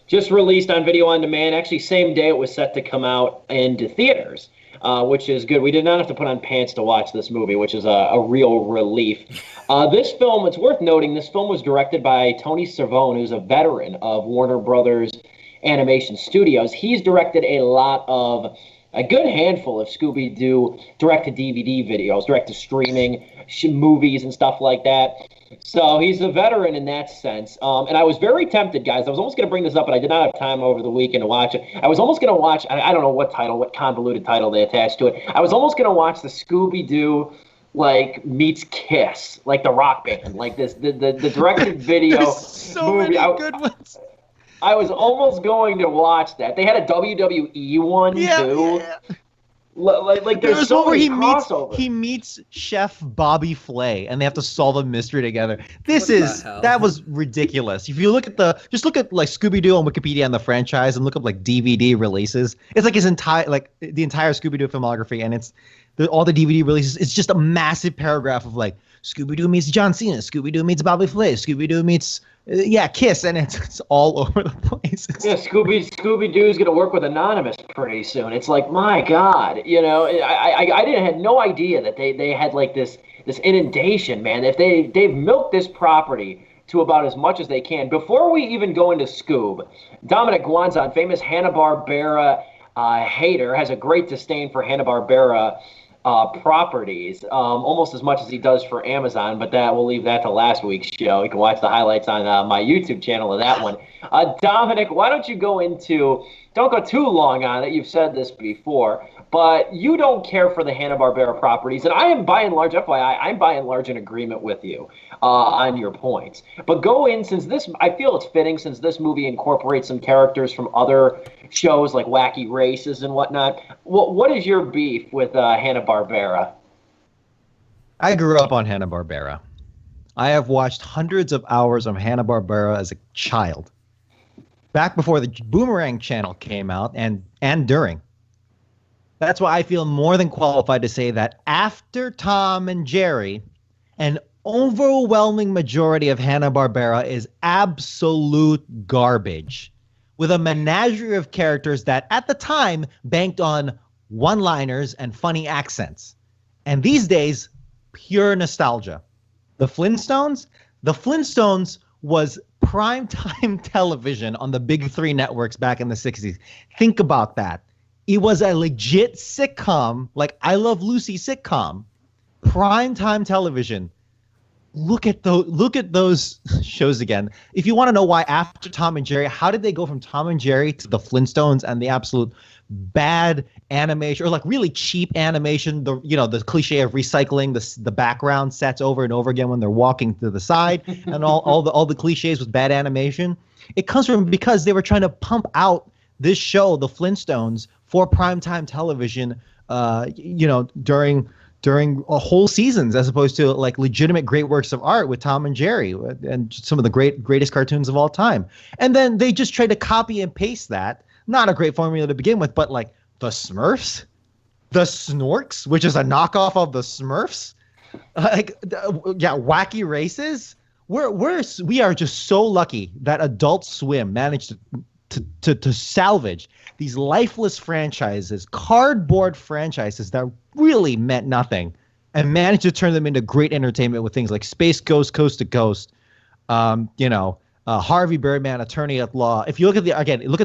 Just released on video on demand. Actually, same day it was set to come out into theaters, which is good. We did not have to put on pants to watch this movie, which is a real relief. This film, it's worth noting, this film was directed by Tony Cervone, who's a veteran of Warner Brothers Animation Studios. He's directed a good handful of Scooby-Doo direct-to-DVD videos, direct-to-streaming movies and stuff like that. So he's a veteran in that sense. And I was very tempted, guys. I was almost going to bring this up, but I did not have time over the weekend to watch it. I was almost going to watch, I don't know what convoluted title they attached to it. I was almost going to watch the Scooby-Doo meets Kiss, like the rock band, like the directed video There's so movie. Many good ones. I was almost going to watch that. They had a WWE one too. Yeah. There's so many crossovers. He meets Chef Bobby Flay, and they have to solve a mystery together. That was ridiculous. If you look at like Scooby-Doo on Wikipedia and the franchise, and look up like DVD releases, it's like the entire Scooby-Doo filmography, and all the DVD releases. It's just a massive paragraph of like Scooby-Doo meets John Cena, Scooby-Doo meets Bobby Flay, Scooby-Doo meets Kiss, and it's all over the place. Scooby-Doo's gonna work with Anonymous pretty soon. It's like, my God, I had no idea that they had like this inundation, man. If they've milked this property to about as much as they can. Before we even go into Scoob, Dominic Guanzon, famous Hanna-Barbera hater, has a great disdain for Hanna-Barbera properties, almost as much as he does for Amazon, but we'll leave that to last week's show. You can watch the highlights on my YouTube channel of that one. Dominic, why don't you don't go too long on it. You've said this before, but you don't care for the Hanna-Barbera properties, and I am by and large, FYI, I'm by and large in agreement with you on your points. But go in, I feel it's fitting, since this movie incorporates some characters from other shows like Wacky Races and whatnot. What is your beef with Hanna-Barbera? I grew up on Hanna-Barbera. I have watched hundreds of hours of Hanna-Barbera as a child. Back before the Boomerang channel came out and during. That's why I feel more than qualified to say that after Tom and Jerry, an overwhelming majority of Hanna-Barbera is absolute garbage, with a menagerie of characters that at the time banked on one-liners and funny accents. And these days, pure nostalgia. The Flintstones was primetime television on the big three networks back in the 60s. Think about that. It was a legit sitcom, like I Love Lucy sitcom, primetime television. Look at those shows again. If you want to know why after Tom and Jerry, how did they go from Tom and Jerry to the Flintstones and the absolute bad animation, or like really cheap animation, the cliche of recycling the background sets over and over again when they're walking to the side, and all the cliches with bad animation. It comes from because they were trying to pump out this show, the Flintstones, for primetime television, during whole seasons, as opposed to like legitimate great works of art with Tom and Jerry and some of the greatest cartoons of all time. And then they just tried to copy and paste that. Not a great formula to begin with, but like the Smurfs, the Snorks, which is a knockoff of the Smurfs, Wacky Races. We are just so lucky that Adult Swim managed to salvage these lifeless franchises, cardboard franchises that really meant nothing, and managed to turn them into great entertainment with things like Space Ghost, Coast to Coast, Harvey Birdman, Attorney at Law. If you look at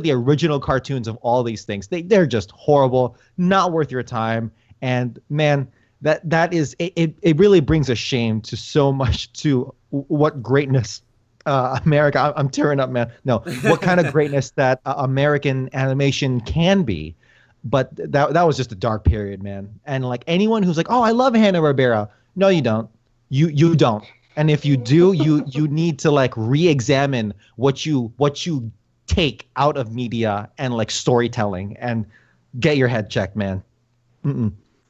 the original cartoons of all these things, they're just horrible, not worth your time. And man, that is it really brings a shame to so much to what greatness America. I'm tearing up, man. No, what kind of greatness that American animation can be. But that was just a dark period, man. And like anyone who's like, oh, I love Hanna-Barbera. No, you don't. You don't. And if you do, you need to like re-examine what you take out of media and like storytelling, and get your head checked, man.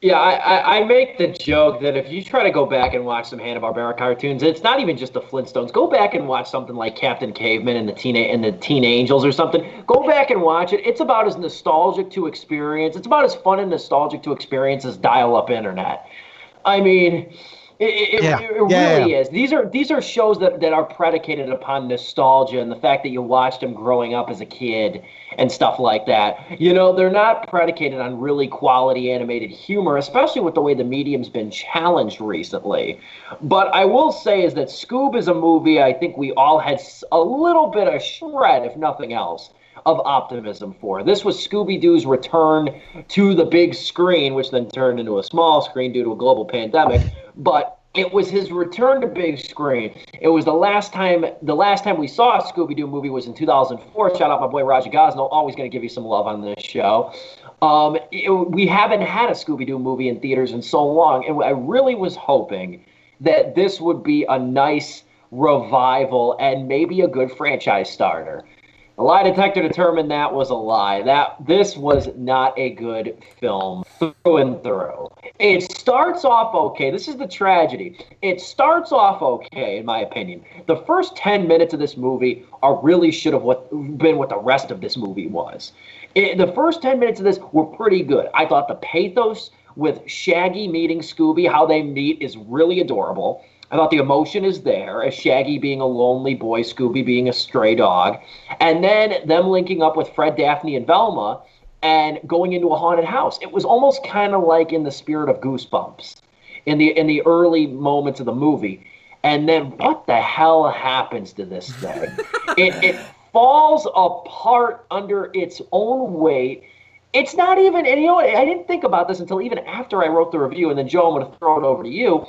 Yeah, I make the joke that if you try to go back and watch some Hanna-Barbera cartoons, it's not even just the Flintstones. Go back and watch something like Captain Caveman and the Teen Angels or something. Go back and watch it. It's about as nostalgic to experience. It's about as fun and nostalgic to experience as dial-up internet. I mean, It really is. These are shows that are predicated upon nostalgia and the fact that you watched them growing up as a kid and stuff like that. You know, they're not predicated on really quality animated humor, especially with the way the medium's been challenged recently. But I will say is that Scoob is a movie I think we all had a little bit of shred, if nothing else, of optimism for. This was Scooby-Doo's return to the big screen, which then turned into a small screen due to a global pandemic. But it was his return to big screen. It was the last time we saw a Scooby-Doo movie was in 2004. Shout out my boy Roger Gosnell, always going to give you some love on this show. We haven't had a Scooby-Doo movie in theaters in so long, and I really was hoping that this would be a nice revival and maybe a good franchise starter. The lie detector determined that was a lie. This was not a good film through and through. It starts off okay. This is the tragedy. It starts off okay, in my opinion. The first 10 minutes of this movie should have been what the rest of this movie was. The first 10 minutes of this were pretty good. I thought the pathos with Shaggy meeting Scooby, how they meet, is really adorable. I thought the emotion is there, as Shaggy being a lonely boy, Scooby being a stray dog. And then them linking up with Fred, Daphne, and Velma and going into a haunted house. It was almost kind of like in the spirit of Goosebumps in the early moments of the movie. And then what the hell happens to this thing? It falls apart under its own weight. It's not even, and you know what, I didn't think about this until even after I wrote the review, and then Joe, I'm going to throw it over to you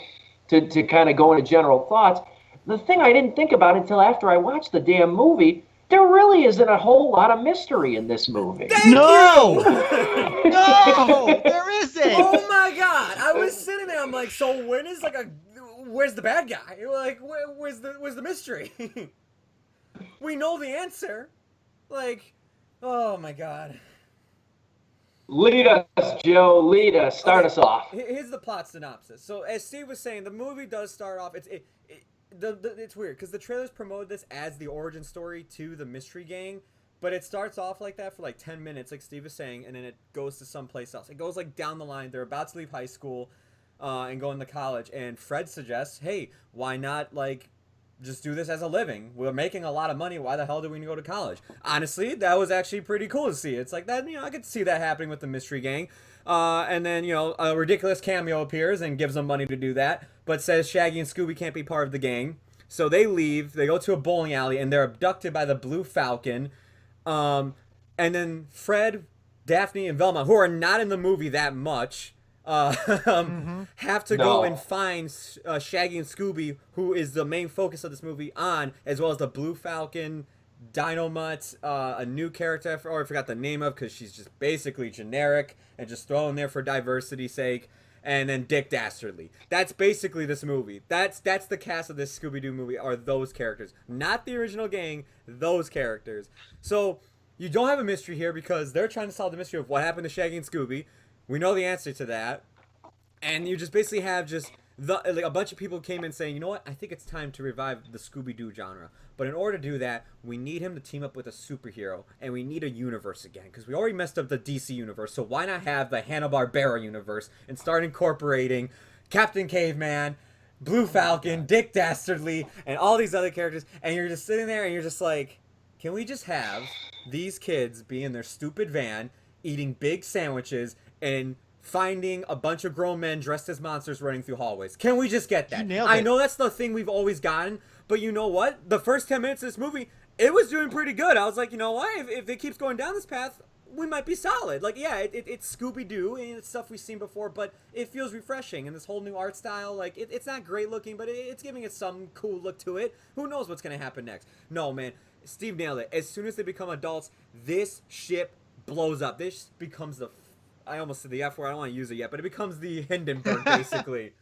to kind of go into general thoughts. The thing I didn't think about until after I watched the damn movie, there really isn't a whole lot of mystery in this movie. No, there isn't. Oh my God! I was sitting there. I'm like, so where's the bad guy? Like, where's the mystery? We know the answer. Like, oh my God. Lead us, Joe. Lead us. Start us off. Here's the plot synopsis. So, as Steve was saying, the movie does start off. It's weird because the trailers promoted this as the origin story to the mystery gang, but it starts off like that for like 10 minutes, like Steve was saying, and then it goes to someplace else. It goes like down the line. They're about to leave high school and go into college, and Fred suggests, hey, why not like just do this as a living? We're making a lot of money. Why the hell do we need to go to college? Honestly, that was actually pretty cool to see. It's like that, I could see that happening with the mystery gang. And then, a ridiculous cameo appears and gives them money to do that, but says Shaggy and Scooby can't be part of the gang. So they leave, they go to a bowling alley, and they're abducted by the Blue Falcon. And then Fred, Daphne, and Velma, who are not in the movie that much, have to go and find Shaggy and Scooby, who is the main focus of this movie, as well as the Blue Falcon, Dynamite, a new character, I forgot the name of because she's just basically generic and just thrown there for diversity's sake, and then Dick Dastardly. That's basically this movie. That's the cast of this Scooby-Doo movie, are those characters. Not the original gang, those characters. So you don't have a mystery here because they're trying to solve the mystery of what happened to Shaggy and Scooby. We know the answer to that. And you just basically have a bunch of people came in saying, you know what, I think it's time to revive the Scooby-Doo genre. But in order to do that, we need him to team up with a superhero, and we need a universe again, because we already messed up the DC universe, so why not have the Hanna-Barbera universe and start incorporating Captain Caveman, Blue Falcon, Dick Dastardly, and all these other characters, and you're just sitting there and you're just like, can we just have these kids be in their stupid van, eating big sandwiches, and finding a bunch of grown men dressed as monsters running through hallways? Can we just get that? You nailed it. I know that's the thing we've always gotten, but you know what? The first 10 minutes of this movie, it was doing pretty good. I was like, you know what? If it keeps going down this path, we might be solid. Like, yeah, it's Scooby-Doo, and it's stuff we've seen before, but it feels refreshing. And this whole new art style, like, it's not great looking, but it's giving it some cool look to it. Who knows what's going to happen next? No, man. Steve nailed it. As soon as they become adults, this ship blows up. This becomes I almost said the F word. I don't want to use it yet, but it becomes the Hindenburg, basically.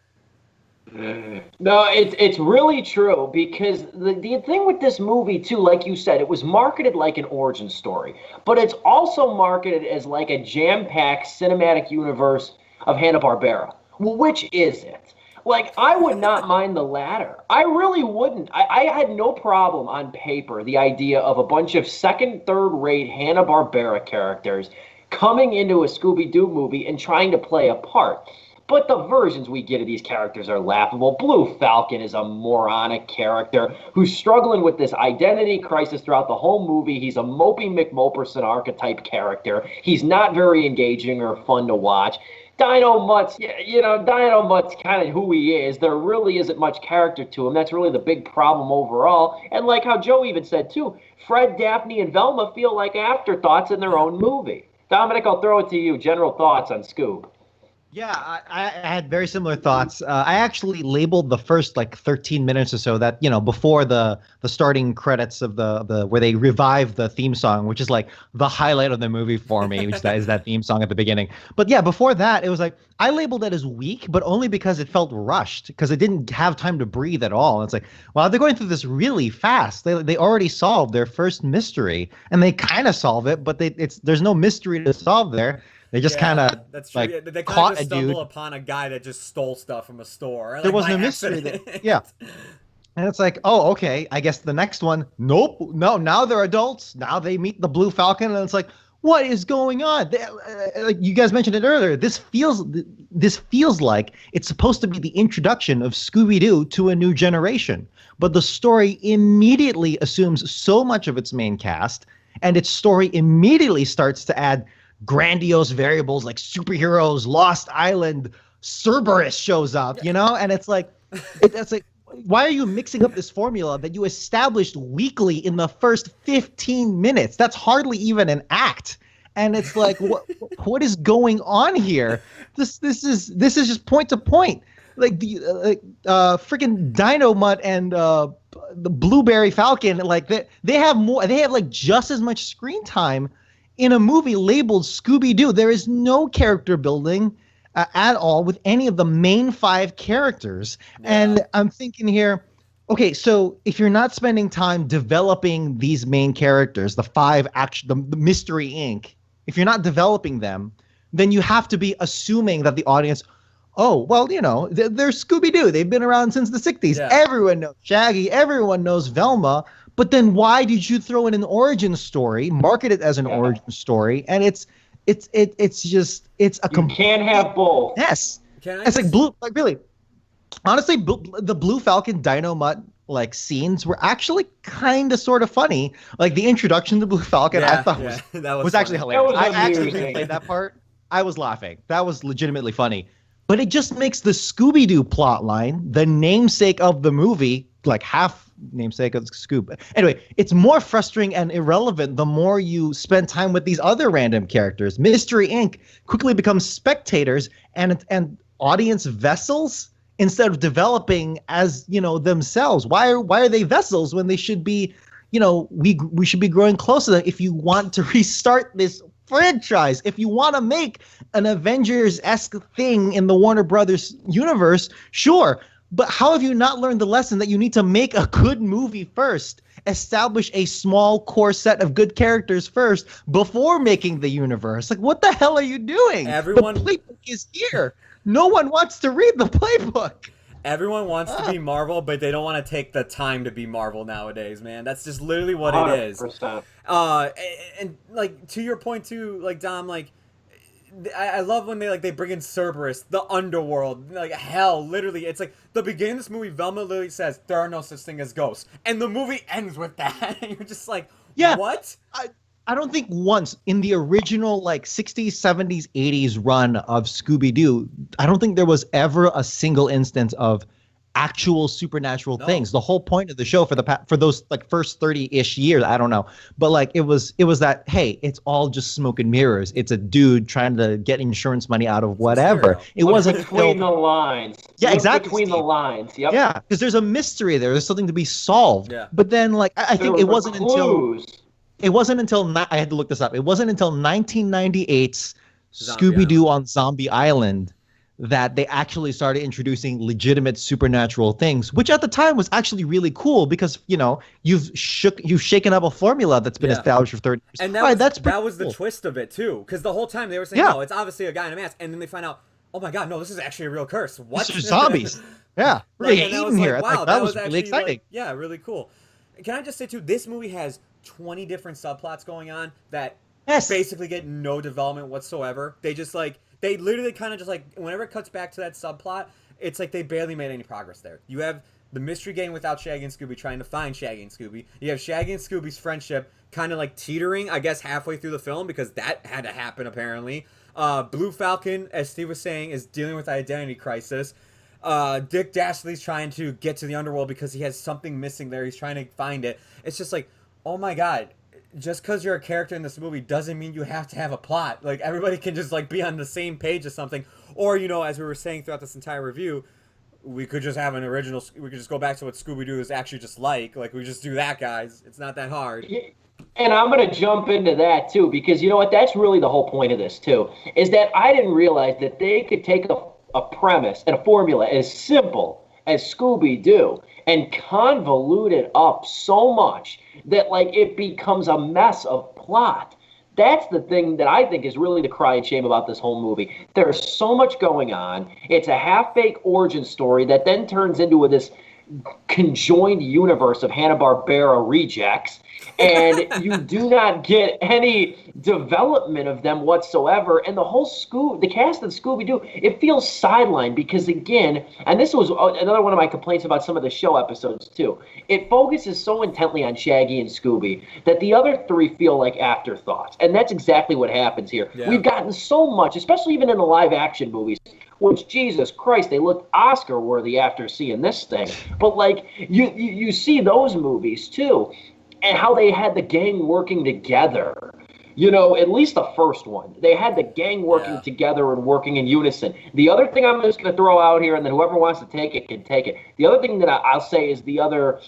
No, it's really true, because the thing with this movie too, like you said, it was marketed like an origin story, but it's also marketed as like a jam-packed cinematic universe of Hanna-Barbera. Well, which is it? Like, I would not mind the latter. I really wouldn't. I had no problem on paper, the idea of a bunch of second, third-rate Hanna-Barbera characters coming into a Scooby-Doo movie and trying to play a part. but the versions we get of these characters are laughable. Blue Falcon is a moronic character who's struggling with this identity crisis throughout the whole movie. He's a mopey McMoperson archetype character. He's not very engaging or fun to watch. Dino Mutt's, Dino Mutt's kind of who he is. There really isn't much character to him. That's really the big problem overall. And like how Joe even said too, Fred, Daphne, and Velma feel like afterthoughts in their own movie. Dominic, I'll throw it to you. General thoughts on Scoob. Yeah, I had very similar thoughts. I actually labeled the first like 13 minutes or so that, before the starting credits of the where they revive the theme song, which is like the highlight of the movie for me, which is that theme song at the beginning. But yeah, before that, it was like I labeled it as weak, but only because it felt rushed, because it didn't have time to breathe at all. And it's like, well, they're going through this really fast. They already solved their first mystery, and they kind of solve it, but there's no mystery to solve there. They just kind of like yeah, they caught just a dude. stumble upon a guy that just stole stuff from a store. There was no mystery. Yeah. And it's like, oh, okay, I guess the next one, nope, no, now they're adults. Now they meet the Blue Falcon, and it's like, what is going on? Like you guys mentioned it earlier, this feels like it's supposed to be the introduction of Scooby-Doo to a new generation. But the story immediately assumes so much of its main cast, and its story immediately starts to add grandiose variables like superheroes, Lost Island, Cerberus shows up, and it's like, it's like, why are you mixing up this formula that you established weekly in the first 15 minutes? That's hardly even an act. And it's like, what is going on here? This is just point to point. Like the freaking Dino Mutt and the Blueberry Falcon, like they have like just as much screen time in a movie labeled Scooby-Doo. There is no character building at all with any of the main 5 characters. Yeah. And I'm thinking here, okay, so if you're not spending time developing these main characters, the Mystery Inc., if you're not developing them, then you have to be assuming that the audience, oh, well, they're Scooby-Doo. They've been around since the 60s. Yeah. Everyone knows Shaggy. Everyone knows Velma. But then why did you throw in an origin story, market it as an origin story, and it's a complete... You can't have both. Yes. Like really. Honestly, the Blue Falcon Dino Mutt like scenes were actually kind of sort of funny. Like the introduction to Blue Falcon, I thought was actually hilarious. I actually replayed that part. I was laughing. That was legitimately funny. But it just makes the Scooby-Doo plot line, the namesake of the movie, like half namesake of Scoob. Anyway, it's more frustrating and irrelevant the more you spend time with these other random characters. Mystery Inc. quickly becomes spectators and audience vessels instead of developing as themselves. Why are they vessels when they should be, we should be growing closer to them? If you want to restart this franchise, if you want to make an Avengers-esque thing in the Warner Brothers universe, sure. But how have you not learned the lesson that you need to make a good movie first, establish a small core set of good characters first before making the universe? Like, what the hell are you doing? The playbook is here. No one wants to read the playbook. Everyone wants to be Marvel, but they don't want to take the time to be Marvel nowadays, man. That's just literally what 100%. It is. And like to your point too, like Dom, like I love when they bring in Cerberus, the underworld, like hell. Literally, it's like the beginning of this movie. Velma literally says there are no such thing as ghosts, and the movie ends with that. And you're just like, what? I don't think once in the original like 60s, 70s, 80s run of Scooby-Doo, I don't think there was ever a single instance of actual supernatural things. The whole point of the show for those like first 30-ish years, I don't know, but like it was that, hey, it's all just smoke and mirrors. It's a dude trying to get insurance money out of whatever. It wasn't between the lines. Yeah, exactly. Between the lines. Yep. Yeah, because there's a mystery there. There's something to be solved. Yeah. But then like I think it wasn't until I had to look this up. It wasn't until 1998's Scooby-Doo on Zombie Island that they actually started introducing legitimate supernatural things, which at the time was actually really cool because, you've shaken up a formula that's been established for 30 years. And that was the twist of it too, because the whole time they were saying, no, it's obviously a guy in a mask, and then they find out, oh my god, no, this is actually a real curse. What? These are zombies. Yeah. Right, really eaten here. Wow, that was really exciting. Really cool. Can I just say too, this movie has 20 different subplots going on that basically get no development whatsoever. They just they literally kind of just like whenever it cuts back to that subplot, it's like they barely made any progress there. You have the mystery gang without Shaggy and Scooby trying to find Shaggy and Scooby. You have Shaggy and Scooby's friendship kind of like teetering, I guess, halfway through the film because that had to happen apparently. Blue Falcon, as Steve was saying, is dealing with identity crisis. Dick Dastardly's trying to get to the underworld because he has something missing there. He's trying to find it. It's just like, oh my god, just because you're a character in this movie doesn't mean you have to have a plot. Like, everybody can just like be on the same page as something. Or, you know, as we were saying throughout this entire review, we could just have an original, we could just go back to what Scooby-Doo is actually just like we just do that, guys. It's not that hard. And I'm going to jump into that, too, because you know what? That's really the whole point of this, too, is that I didn't realize that they could take a premise and a formula as simple as Scooby-Doo and convolute it up so much that, like, it becomes a mess of plot. That's the thing that I think is really the crying shame about this whole movie. There's so much going on. It's a half-baked origin story that then turns into this conjoined universe of Hanna-Barbera rejects, and you do not get any development of them whatsoever. And the whole the cast of Scooby-Doo, it feels sidelined because, again, and this was another one of my complaints about some of the show episodes too, it focuses so intently on Shaggy and Scooby that the other three feel like afterthoughts. And that's exactly what happens here. Yeah. We've gotten so much, especially even in the live action movies, which, Jesus Christ, they look Oscar-worthy after seeing this thing. But, like, you see those movies, too, and how they had the gang working together. You know, at least the first one. They had the gang working together and working in unison. The other thing I'm just going to throw out here, and then whoever wants to take it can take it. The other thing that I'll say is the other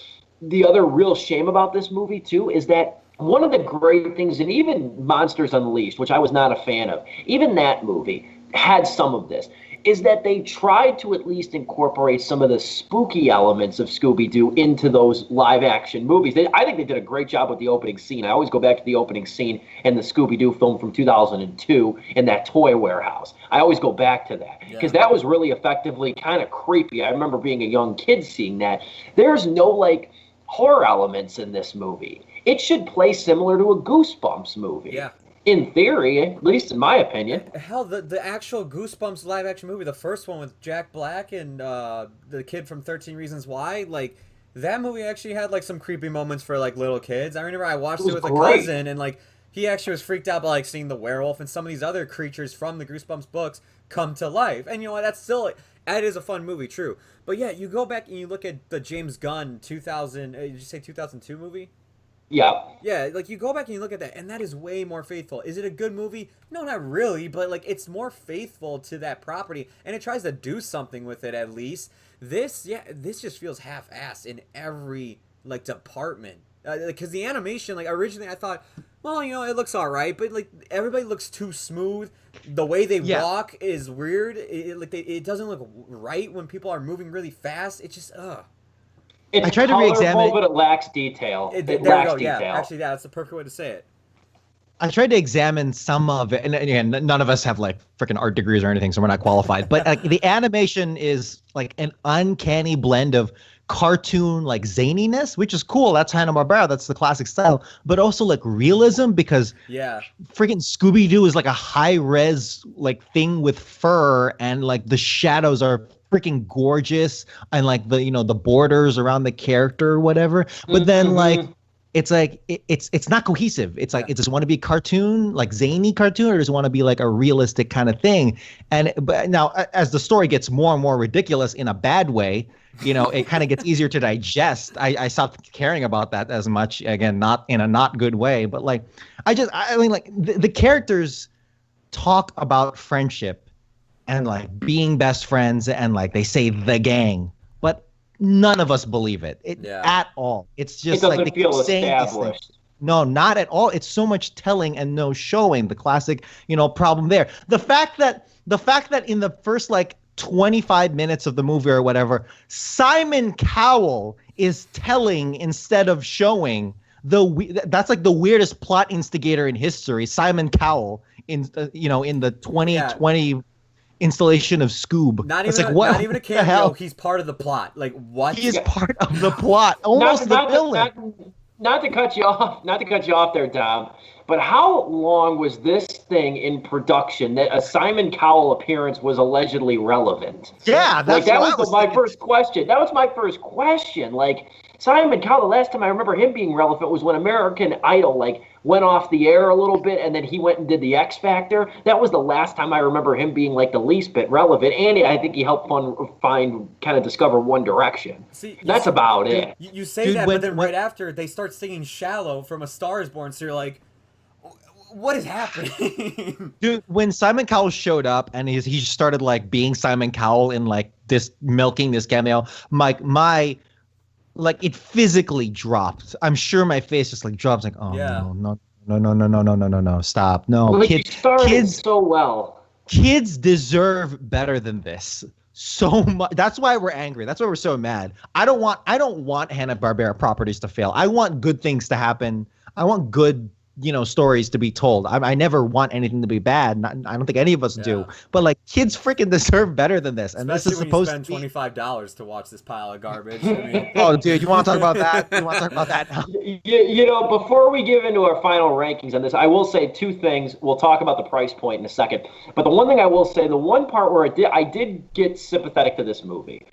real shame about this movie, too, is that one of the great things, and even Monsters Unleashed, which I was not a fan of, even that movie had some of this, is that they tried to at least incorporate some of the spooky elements of Scooby-Doo into those live-action movies. I think they did a great job with the opening scene. I always go back to the opening scene in the Scooby-Doo film from 2002 in that toy warehouse. I always go back to that because that was really effectively kind of creepy. I remember being a young kid seeing that. There's no, like, horror elements in this movie. It should play similar to a Goosebumps movie. Yeah. In theory, at least in my opinion. Hell, the actual Goosebumps live-action movie, the first one with Jack Black and the kid from 13 Reasons Why, like, that movie actually had, like, some creepy moments for, like, little kids. I remember I watched it with a cousin, and, like, he actually was freaked out by, like, seeing the werewolf and some of these other creatures from the Goosebumps books come to life. And, you know what, that's still, that is a fun movie, true. But, yeah, you go back and you look at the James Gunn 2000, did you say 2002 movie? Yeah. Yeah, like, you go back and you look at that, and that is way more faithful. Is it a good movie? No, not really, but, like, it's more faithful to that property, and it tries to do something with it, at least. This just feels half-assed in every, like, department. Because the animation, like, originally I thought, well, you know, it looks all right, but, like, everybody looks too smooth. The way they walk is weird. It doesn't look right when people are moving really fast. It's just, It's I tried to re-examine it, but it lacks detail. It lacks detail. Yeah, actually, that's the perfect way to say it. I tried to examine some of it, and again, none of us have like freaking art degrees or anything, so we're not qualified. But like, the animation is like an uncanny blend of cartoon like zaniness, which is cool. That's Hanna-Barbera. That's the classic style. But also like realism, because freaking Scooby-Doo is like a high-res like thing with fur, and like the shadows are freaking gorgeous, and like the, you know, the borders around the character or whatever. But then like it's like it's not cohesive. It's like it just want to be cartoon, like zany cartoon, or does it want to be like a realistic kind of thing? And but now as the story gets more and more ridiculous in a bad way, you know, it kind of gets easier to digest. I stopped caring about that as much. Again, not in a not good way, but like I mean like the characters talk about friendship and like being best friends, and like they say the gang, but none of us believe it at all. It's just like they keep saying these things. No, not at all. It's so much telling and no showing. The classic, you know, problem there. The fact that in the first like 25 minutes of the movie or whatever, Simon Cowell is telling instead of showing. That's like the weirdest plot instigator in history. Simon Cowell in the 2020 installation of Scoob. Not even a cameo. He's part of the plot. Like, what? He is part of the plot. Almost the villain. not to cut you off there, Dom, but how long was this thing in production that a Simon Cowell appearance was allegedly relevant? Yeah, that's that what was my first question. That was my first question. Like, Simon Cowell, the last time I remember him being relevant was when American Idol went off the air a little bit, and then he went and did the X Factor. That was the last time I remember him being the least bit relevant. And I think he helped discover One Direction. See, that's about it. You say that, but then right after they start singing "Shallow" from A Star Is Born, so you're like, what is happening? Dude, when Simon Cowell showed up and he started being Simon Cowell in this milking this cameo, it physically dropped. I'm sure my face just drops oh yeah. No, stop. No, kids so well. Kids deserve better than this. So much. That's why we're angry. That's why we're so mad. I don't want Hanna-Barbera properties to fail. I want good things to happen. I want good stories to be told. I never want anything to be bad. I don't think any of us do. But kids freaking deserve better than this. And especially this is supposed to spend $25 to watch this pile of garbage. I mean. Oh, dude, you want to talk about that? You want to talk about that now? Before we give into our final rankings on this, I will say two things. We'll talk about the price point in a second. But the one thing I will say, the one part where I did get sympathetic to this movie.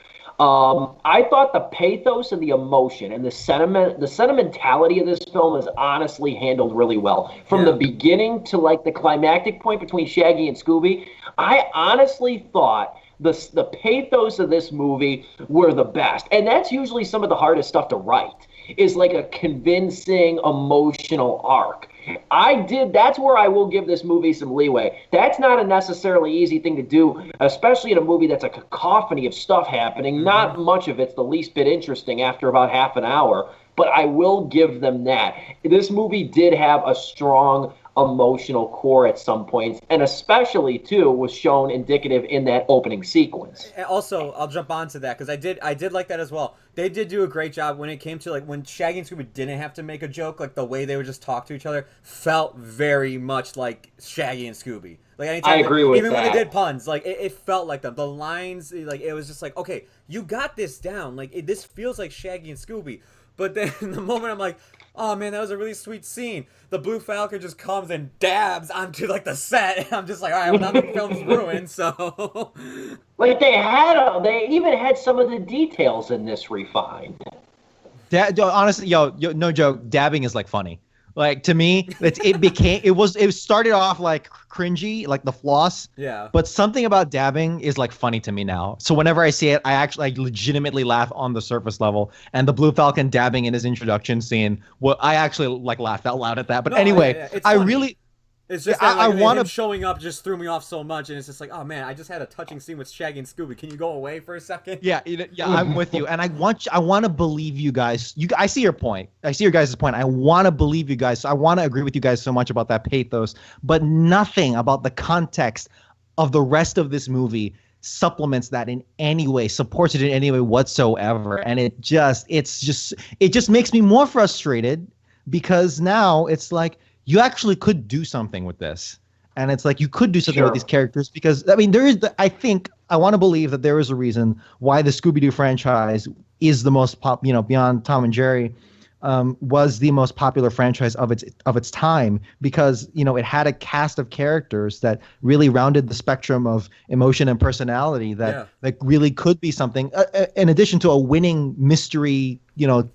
I thought the pathos and the emotion and the sentimentality of this film is honestly handled really well. From the beginning to the climactic point between Shaggy and Scooby, I honestly thought the pathos of this movie were the best. And that's usually some of the hardest stuff to write, is a convincing emotional arc. That's where I will give this movie some leeway. That's not a necessarily easy thing to do, especially in a movie that's a cacophony of stuff happening. Mm-hmm. Not much of it's the least bit interesting after about half an hour, but I will give them that. This movie did have a strong emotional core at some points, and especially too was shown indicative in that opening sequence. And also, I'll jump onto that because I did like that as well. They did do a great job when it came to when Shaggy and Scooby didn't have to make a joke. The way they would just talk to each other felt very much like Shaggy and Scooby. Anytime, I agree with even that. When they did puns, it felt like them. The lines, it was just okay, you got this down. This feels like Shaggy and Scooby. But then the moment I'm like, oh man, that was a really sweet scene. The Blue Falcon just comes and dabs onto the set, and I'm just all right, well now the film's ruined. So, they even had some of the details in this refined. Honestly, no joke, dabbing is funny. To me, it started off cringy, the floss. Yeah. But something about dabbing is funny to me now. So whenever I see it, I actually legitimately laugh on the surface level. And the Blue Falcon dabbing in his introduction scene, I actually laughed out loud at that. But anyway, I really. It's just that, him showing up just threw me off so much, and it's just oh man, I just had a touching scene with Shaggy and Scooby. Can you go away for a second? Yeah, I'm with you, and I want to believe you guys. I see your point. I see your guys' point. I want to believe you guys. So I want to agree with you guys so much about that pathos, but nothing about the context of the rest of this movie supplements that in any way, supports it in any way whatsoever, and it just makes me more frustrated because now it's you actually could do something with this. And it's you could do something with these characters because, I mean, I want to believe that there is a reason why the Scooby-Doo franchise is the most beyond Tom and Jerry, was the most popular franchise of its time because, it had a cast of characters that really rounded the spectrum of emotion and personality that really could be something in addition to a winning mystery,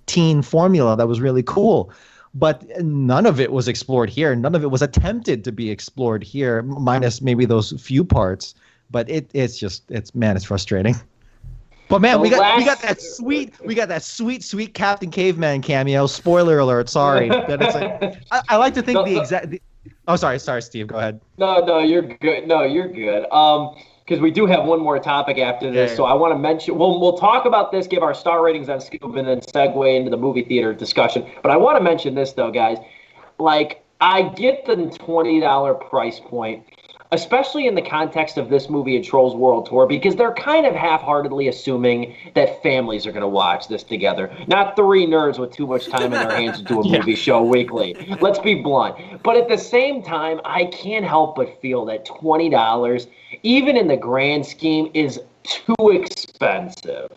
teen formula that was really cool. But none of it was explored here. None of it was attempted to be explored here, minus maybe those few parts. But it's frustrating. But man, we got that sweet Captain Caveman cameo. Spoiler alert. Sorry, that it's I like to think the exact. Sorry, Steve. Go ahead. No, you're good. No, you're good. Because we do have one more topic after this, so I want to mention. We'll talk about this, give our star ratings on Scoob, and then segue into the movie theater discussion. But I want to mention this though, guys. I get the $20 price point, especially in the context of this movie and Trolls World Tour, because they're kind of half-heartedly assuming that families are going to watch this together. Not three nerds with too much time in their hands to do a movie show weekly. Let's be blunt. But at the same time, I can't help but feel that $20, even in the grand scheme, is too expensive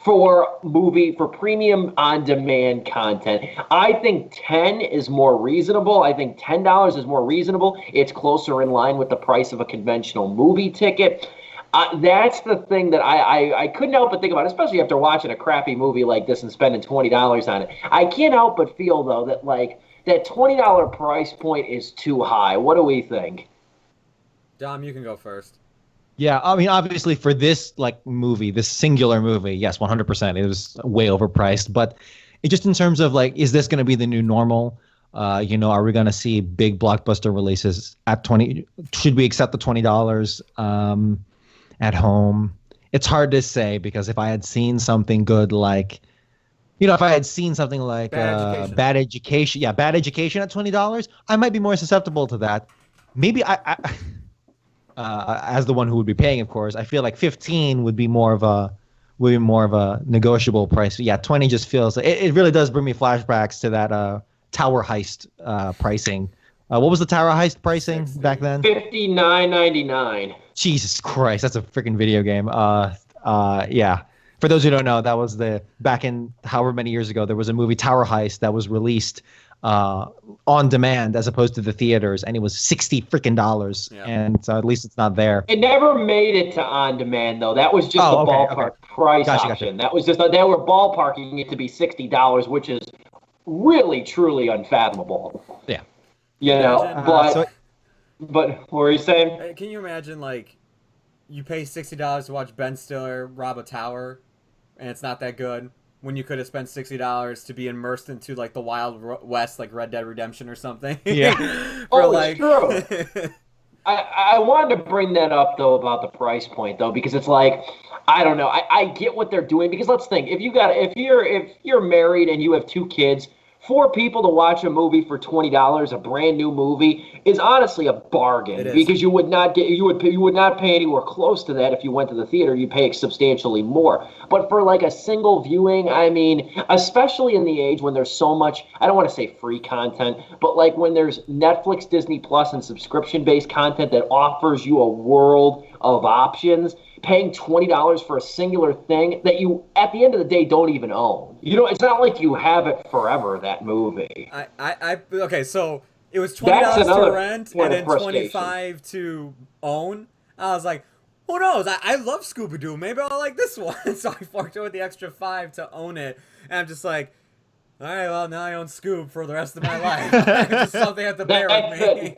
for premium on-demand content. I think 10 is more reasonable. I think $10 is more reasonable. It's closer in line with the price of a conventional movie ticket. That's the thing that I couldn't help but think about, especially after watching a crappy movie like this and spending $20 on it. I can't help but feel, though, that like that $20 price point is too high. What do we think? Dom, you can go first. Yeah, I mean, obviously for this movie, this singular movie, yes, 100%, it was way overpriced. But it just in terms of is this going to be the new normal? Are we going to see big blockbuster releases at 20? Should we accept the $20 at home? It's hard to say, because if I had seen something good if I had seen something like Bad Education at $20, I might be more susceptible to that. Maybe as the one who would be paying, of course, I feel like 15 would be more of a negotiable price. Yeah, 20 just feels it really does bring me flashbacks to that Tower Heist pricing. What was the Tower Heist pricing back then? $59.99. Jesus Christ, that's a freaking video game. Yeah. For those who don't know, that was back in however many years ago, there was a movie Tower Heist that was released on demand as opposed to the theaters, and it was $60 freaking dollars. Yeah. And so at least it's not there. It never made it to on demand, though. That was just ballpark price option. Gotcha. That was just they were ballparking it to be $60, which is really truly unfathomable. Yeah. But what were you saying? Can you imagine you pay $60 to watch Ben Stiller rob a tower, and it's not that good, when you could have spent $60 to be immersed into the Wild West, like Red Dead Redemption or something? Yeah. It's true. I wanted to bring that up though about the price point though, because it's I don't know. I get what they're doing, because let's think, if you're married and you have 2 kids, 4 people to watch a movie for $20, a brand new movie, is honestly a bargain, because you would not pay anywhere close to that if you went to the theater. You'd pay substantially more. But for a single viewing, I mean, especially in the age when there's so much, I don't want to say free content, but when there's Netflix, Disney Plus, and subscription-based content that offers you a world of options, paying $20 for a singular thing that you, at the end of the day, don't even own. It's not like you have it forever, that movie. Okay, so it was $20 to rent and then $25 to own. I was like, who knows? I love Scooby-Doo. Maybe I'll like this one. So I forked over the extra $5 to own it. And I'm just like, all right, well, now I own Scoob for the rest of my life. Just something I have to bear with me.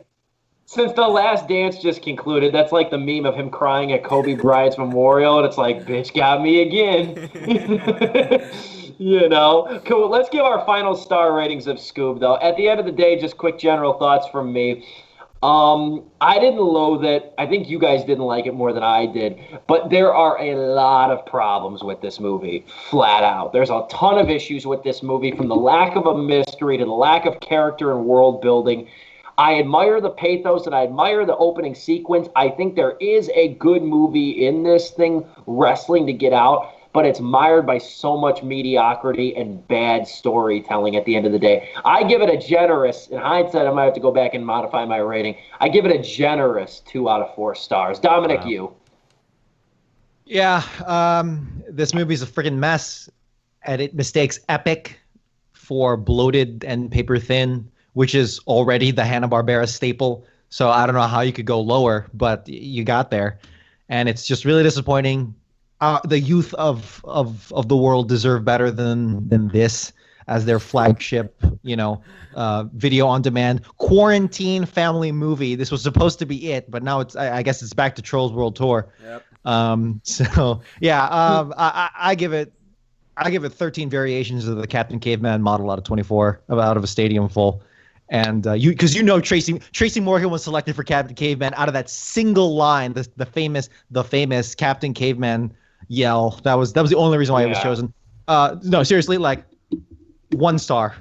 Since The Last Dance just concluded, that's like the meme of him crying at Kobe Bryant's memorial, and it's like, bitch got me again. Cool. Let's give our final star ratings of Scoob, though. At the end of the day, just quick general thoughts from me. I didn't loathe it. I think you guys didn't like it more than I did. But there are a lot of problems with this movie, flat out. There's a ton of issues with this movie, from the lack of a mystery to the lack of character and world building. I admire the pathos and I admire the opening sequence. I think there is a good movie in this thing, wrestling to get out, but it's mired by so much mediocrity and bad storytelling at the end of the day. I give it a generous, in hindsight, I might have to go back and modify my rating. I give it a generous 2 out of 4 stars. Dominic, you. Yeah, this movie's a freaking mess, and it mistakes epic for bloated and paper thin, which is already the Hanna-Barbera staple. So I don't know how you could go lower, but you got there. And it's just really disappointing. The youth of the world deserve better than this as their flagship, video on demand quarantine family movie. This was supposed to be it, but now I guess it's back to Trolls World Tour. Yep. I give it 13 variations of the Captain Caveman model out of 24, out of a stadium full. And because Tracy Morgan was selected for Captain Caveman out of that single line, the famous Captain Caveman yell. That was the only reason why it was chosen. No, seriously, 1 star.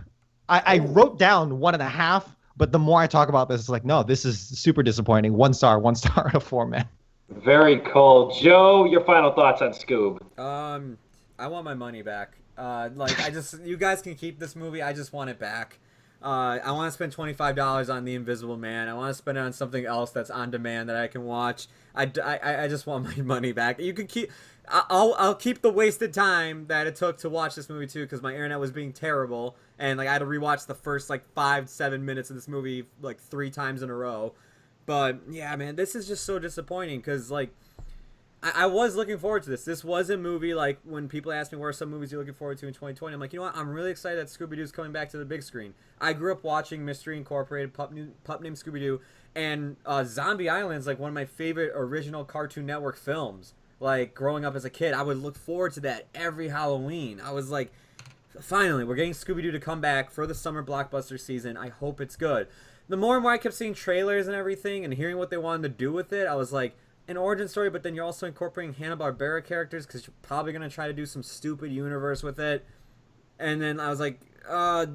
I wrote down 1.5, but the more I talk about this, it's no, this is super disappointing. 1 star out of 4, man. Very cool. Joe, your final thoughts on Scoob? I want my money back. You guys can keep this movie. I just want it back. I want to spend $25 on The Invisible Man. I want to spend it on something else that's on demand that I can watch. I just want my money back. You can keep. I'll keep the wasted time that it took to watch this movie too, because my internet was being terrible, and like I had to rewatch the first like 5-7 minutes of this movie like 3 times in a row. But yeah, man, this is just so disappointing because like I was looking forward to this. This was a movie, like, when people ask me what are some movies you're looking forward to in 2020, I'm like, you know what? I'm really excited that Scooby-Doo's coming back to the big screen. I grew up watching Mystery Incorporated, Pup Named Scooby-Doo, and Zombie Island's, like, one of my favorite original Cartoon Network films. Like, growing up as a kid, I would look forward to that every Halloween. I was like, finally, we're getting Scooby-Doo to come back for the summer blockbuster season. I hope it's good. The more and more I kept seeing trailers and everything and hearing what they wanted to do with it, I was like, an origin story, but then you're also incorporating Hanna-Barbera characters because you're probably going to try to do some stupid universe with it. And then I was like, I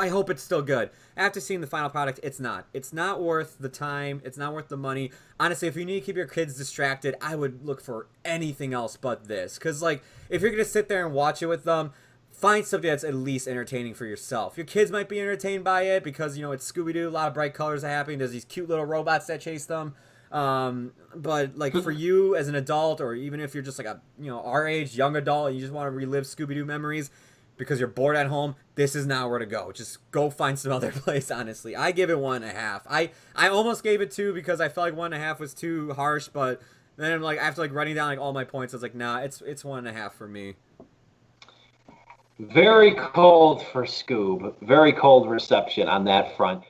hope it's still good. After seeing the final product, it's not. It's not worth the time. It's not worth the money. Honestly, if you need to keep your kids distracted, I would look for anything else but this. Because, like, if you're going to sit there and watch it with them, find something that's at least entertaining for yourself. Your kids might be entertained by it because, you know, it's Scooby-Doo, a lot of bright colors are happening. There's these cute little robots that chase them. But like for you as an adult, or even if you're just like a, you know, our age, young adult, and you just want to relive Scooby-Doo memories because you're bored at home, this is not where to go. Just go find some other place, honestly. I give it 1.5. I almost gave it 2 because I felt like 1.5 was too harsh, but then I'm like, after like writing down like all my points, I was like, nah, it's 1.5 for me. Very cold for Scoob. Very cold reception on that front.